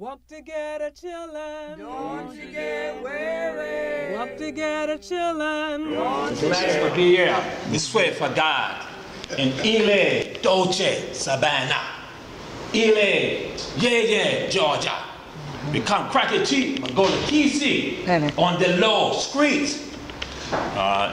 Walk together, chillin'. Don't you get weary. Walk together, chillin'. Glad to be here. We swear for God. In Ile, Dolce, Savannah. Ile, yeah, Georgia. We come crack it cheap and go to Geechee on the low streets.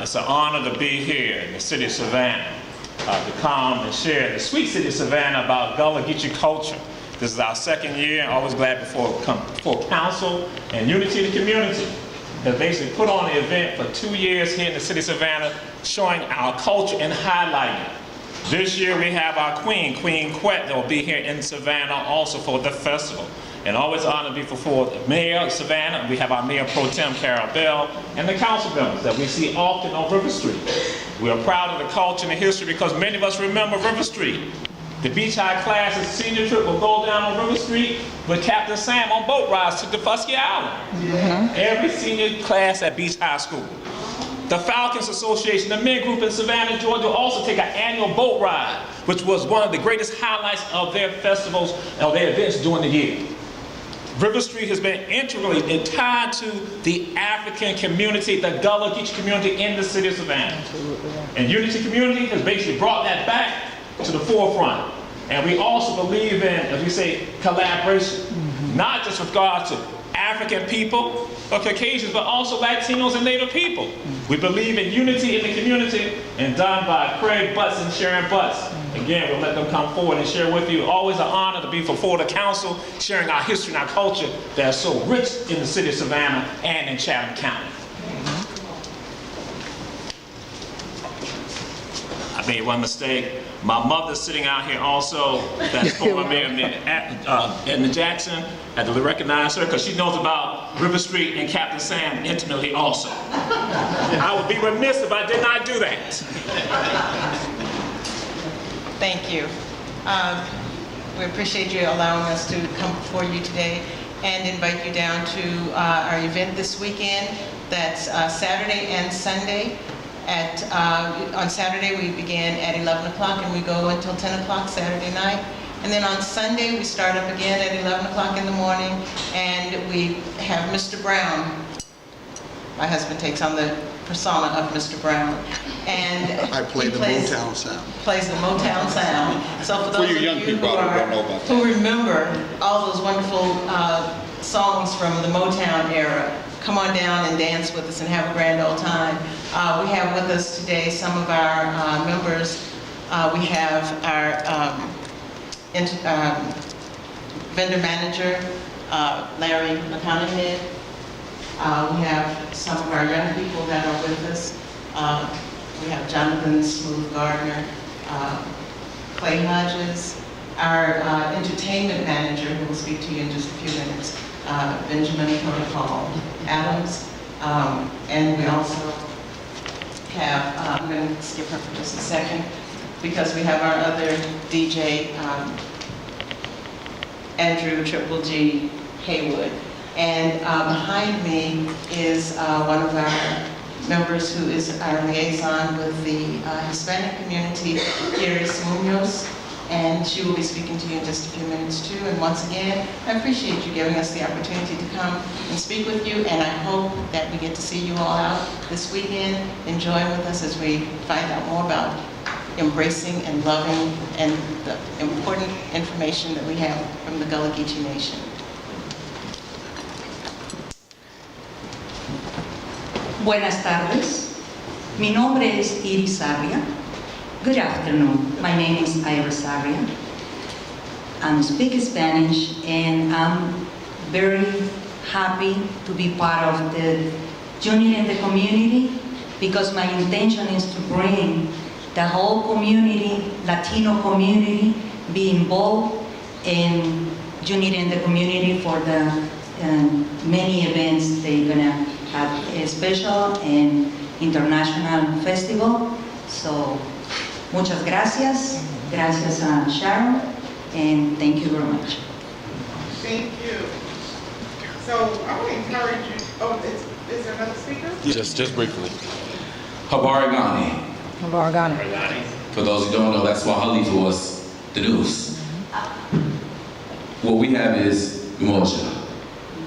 It's an honor to be here in the city of Savannah, to come and share the sweet city of Savannah about Gullah Geechee culture. This is our second year, always glad before council and unity in the community. That basically put on the event for 2 years here in the city of Savannah, showing our culture and highlighting it. This year we have our Queen Quet, that will be here in Savannah also for the festival. And always honored to be before the Mayor of Savannah. We have our Mayor Pro Tem, Carol Bell, and the council members that we see often on River Street. We are proud of the culture and the history because many of us remember River Street. The Beach High class's senior trip will go down on River Street with Captain Sam on boat rides to Defusky Island. Every senior class at Beach High School. The Falcons Association, the men group in Savannah, Georgia, will also take an annual boat ride, which was one of the greatest highlights of their festivals and their events during the year. River Street has been integrally tied to the African community, the Gullah Geechee community in the city of Savannah. And Unity Community has basically brought that back to the forefront. And we also believe in, as we say, collaboration, not just with regard to African people or Caucasians, but also Latinos and Native people. We believe in unity in the community, and done by Craig Butts and Sharon Butts. Again, we'll let them come forward and share with you. Always an honor to be before the council, sharing our history and our culture that is so rich in the city of Savannah and in Chatham County. I made one mistake. My mother's sitting out here also, that's former Mayor Edna Jackson. I had to recognize her because she knows about River Street and Captain Sam intimately also. I would be remiss if I did not do that. Thank you. We appreciate you allowing us to come before you today and invite you down to our event this weekend. That's Saturday and Sunday. On Saturday we begin at 11 o'clock and we go until 10 o'clock Saturday night. And then on Sunday we start up again at 11 o'clock in the morning and we have Mr. Brown. My husband takes on the persona of Mr. Brown. And I play the Motown sound. Plays the Motown sound. So for those of you who remember all those wonderful songs from the Motown era, come on down and dance with us and have a grand old time. We have with us today some of our members. We have our vendor manager, Larry McConaughey. We have some of our young people that are with us. We have Jonathan Smooth Gardner, Clay Hodges, our entertainment manager who will speak to you in just a few minutes, Benjamin Protocol Adams, and we also have, I'm going to skip her for just a second, because we have our other DJ, Andrew Triple G Haywood. And behind me is one of our members who is our liaison with the Hispanic community, Iris Munoz, and she will be speaking to you in just a few minutes too. And once again, I appreciate you giving us the opportunity to come and speak with you, and I hope that we get to see you all out this weekend, enjoying with us as we find out more about embracing and loving and the important information that we have from the Gullah Geechee Nation. Buenas tardes. Mi nombre es Iris Arria. Good afternoon. My name is Iris Arria. I speak Spanish and I'm very happy to be part of the Unity in the community because my intention is to bring the whole community, Latino community, be involved in Unity in the community for the many events they're gonna have a special and international festival. So, muchas gracias. Gracias a Sharon, and thank you very much. Thank you. So I want to encourage you. Oh, is there another speaker? Just briefly. Habarigani. Habarigani. For those who don't know, that's Swahili to us, the news. What we have is umoja,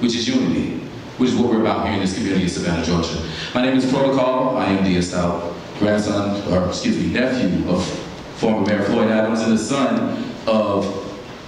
which is unity, which is what we're about here in this community of Savannah, Georgia. My name is Protocol. I am the nephew of former Mayor Floyd Adams and the son of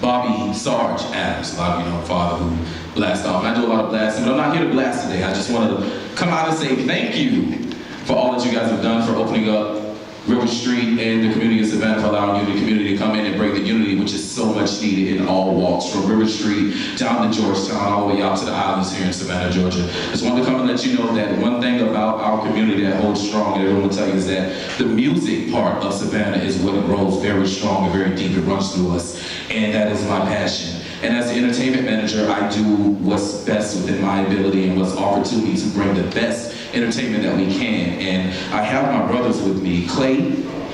Bobby Sarge Adams. A lot of you know my father who blasted off. And I do a lot of blasting, but I'm not here to blast today. I just wanted to come out and say thank you for all that you guys have done for opening up River Street and the community of Savannah, for allowing the community to come in and bring the unity which is so much needed in all walks, from River Street down to Georgetown, all the way out to the islands here in Savannah, Georgia. Just wanted to come and let you know that one thing about our community that holds strong, and everyone will tell you, is that the music part of Savannah is what grows very strong and very deep. It runs through us, and that is my passion. And as the entertainment manager, I do what's best within my ability and what's offered to me to bring the best entertainment that we can. And I have my brothers with me, Clay,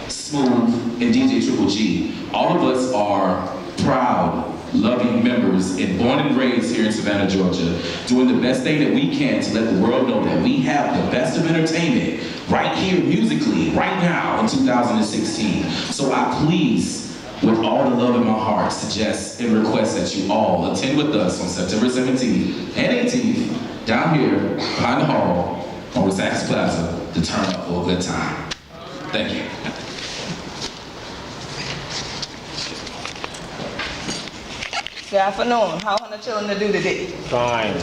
Smooth, and DJ Triple G. All of us are proud, loving members and born and raised here in Savannah, Georgia, doing the best thing that we can to let the world know that we have the best of entertainment right here musically, right now in 2016. So I please, with all the love in my heart, suggest and request that you all attend with us on September 17th and 18th, down here behind the hall on Wissax Plaza, to turn up for a good time. Thank you. Good afternoon. How are the children do today? Fine.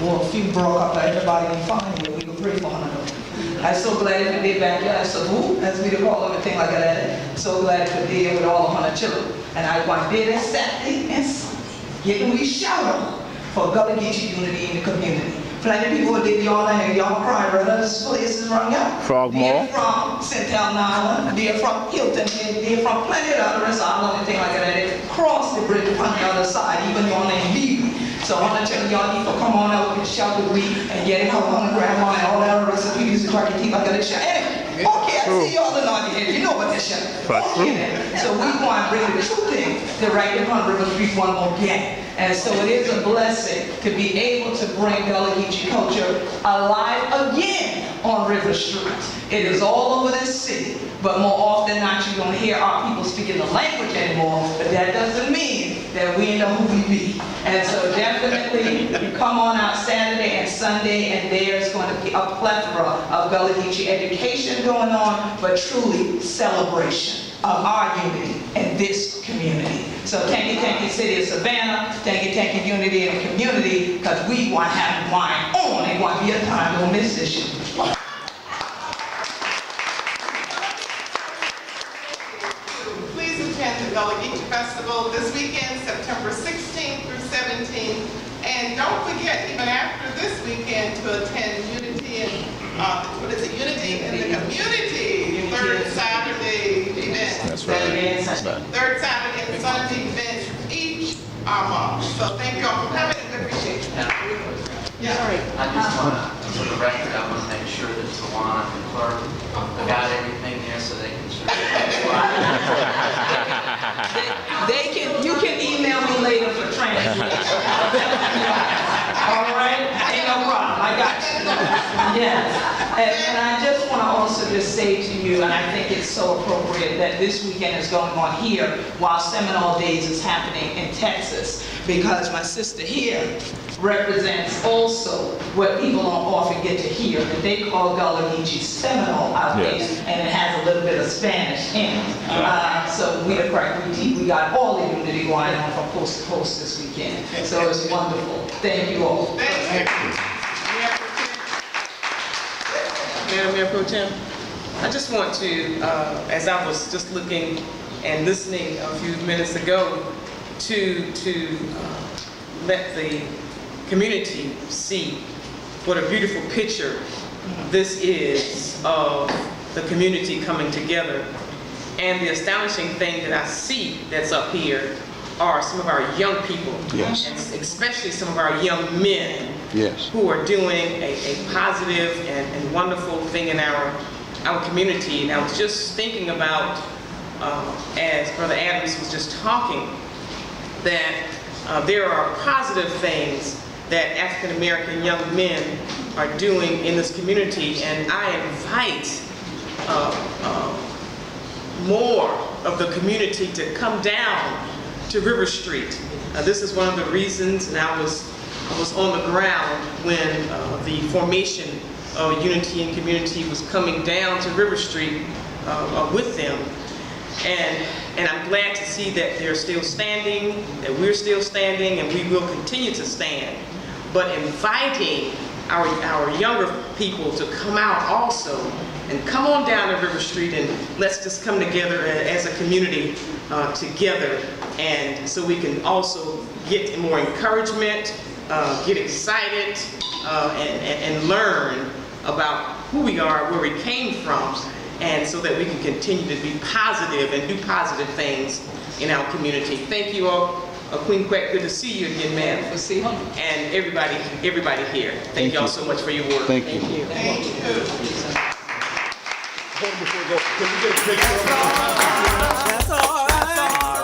Well, a few broke up, but everybody ain't fine here. We can pray for them. I'm so glad to be back here. I'm so, as we call them, a thing like that. So glad to be here with all 100 children. And I want to be there Saturday and Sunday, getting we shout out for Gullah Geechee unity in the community. Plenty of people did y'all in here, y'all cry, brother. This place is rung out. Frogmore. They're from Centennial Island, they're from Hilton, they're from plenty of other islands and things like that. They cross the bridge on the other side, even y'all ain't leaving. So I want to tell y'all need to come on out and shout with me and get it home on grandma and all that other recipe music try to keep I got to shout. Anyway, okay, I see y'all in on here. You know what this shout. Okay. So we want to bring the two things to right there on River Street one more again. And so it is a blessing to be able to bring Gullah Geechee culture alive again on River Street. It is all over this city, but more often than not, you don't hear our people speaking the language anymore, but that doesn't mean that we know who we be. And so definitely, you come on out Saturday and Sunday, and there's going to be a plethora of Gullah Geechee education going on, but truly celebration of our unity in this community. So thank you, City of Savannah. Thank you, unity in the community, because we want to have wine on. It want to be a time we'll miss this shit. Please attend the Gullah Geechee Festival this weekend, September 16th through 17th. And don't forget, even after this weekend, to attend Unity and Unity in the Community, third Saturday event. That's right. Third Saturday and Sunday events each month. So thank you all for coming and appreciate it. Yeah. I just want to, for the record, I want to make sure that Tawana and the clerk got everything there so they can You can email me later for translation. All right? Ain't no problem. I got you. Yes. And I just want to also just say to you, and I think it's so appropriate that this weekend is going on here while Seminole Days is happening in Texas, because my sister here represents also what people don't often get to hear, that they call Gullah Geechee Seminole out there, and it has a little bit of Spanish in it. So we got all the unity going on from coast to coast this weekend. So it's wonderful. Thank you all. Thank you. Mayor Pro Tem, I just want to, as I was just looking and listening a few minutes ago, to let the community see what a beautiful picture this is of the community coming together. And the astonishing thing that I see that's up here are some of our young people, Yes. and especially some of our young men, Yes. who are doing a positive and wonderful thing in our community. And I was just thinking about, as Brother Adams was just talking, that there are positive things that African American young men are doing in this community, and I invite more of the community to come down to River Street This is one of the reasons, and I was on the ground when the formation of Unity and Community was coming down to River Street with them. And I'm glad to see that they're still standing, that we're still standing, and we will continue to stand. But inviting our younger people to come out also, and come on down to River Street, and let's just come together as a community together, and so we can also get more encouragement, get excited, and learn about who we are, where we came from, and so that we can continue to be positive and do positive things in our community. Thank you all. Queen Quet, good to see you again, ma'am. Good to see you. And everybody here. Thank y'all so much for your work. Thank you. Thank you. Before we go, can we get a picture of